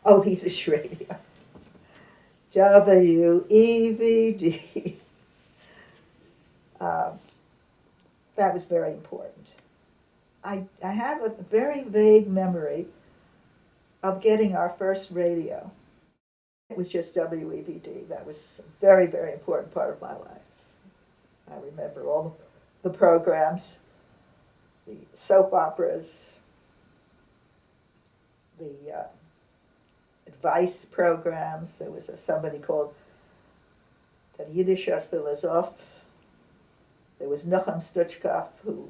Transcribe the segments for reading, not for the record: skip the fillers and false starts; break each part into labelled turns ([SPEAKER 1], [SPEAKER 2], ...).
[SPEAKER 1] Oh, the Yiddish radio. WEVD. That was very important. I have a very vague memory of getting our first radio. It was just WEVD. That was a very, very important part of my life. I remember all the programs, the soap operas, the advice programs. There was somebody called der Yiddischer Philosoph. There was Nochem Stuchkov, who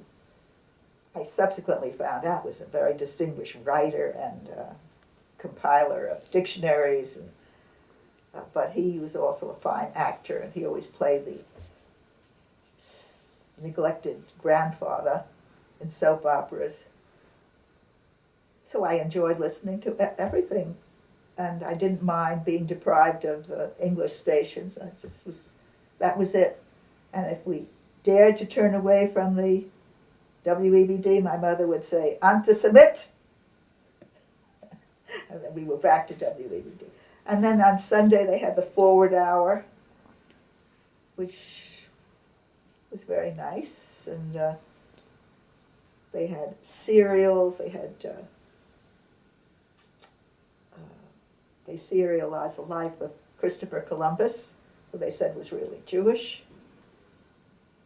[SPEAKER 1] I subsequently found out was a very distinguished writer and compiler of dictionaries, and, but he was also a fine actor, and he always played the neglected grandfather in soap operas. So I enjoyed listening to everything, and I didn't mind being deprived of English stations. That was it. And if we dared to turn away from the WEVD, my mother would say, "Antisemit!" And then we were back to WEVD. And then on Sunday they had the Forward Hour, which was very nice. And they had serials, they serialized the life of Christopher Columbus, who they said was really Jewish.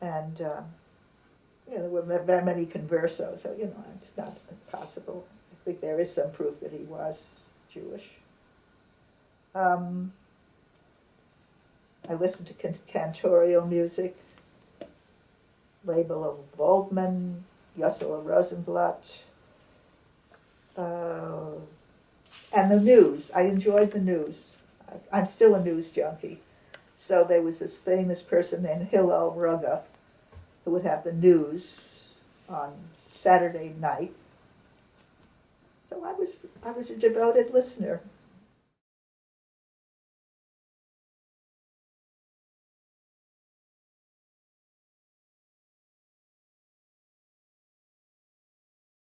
[SPEAKER 1] And there were very many conversos, so it's not impossible. I think there is some proof that he was Jewish. I listened to cantorial music, Label of Waldman, Yossel Rosenblatt, and the news. I enjoyed the news. I'm still a news junkie. So there was this famous person named Hillel Ruga who would have the news on Saturday night. So I was a devoted listener.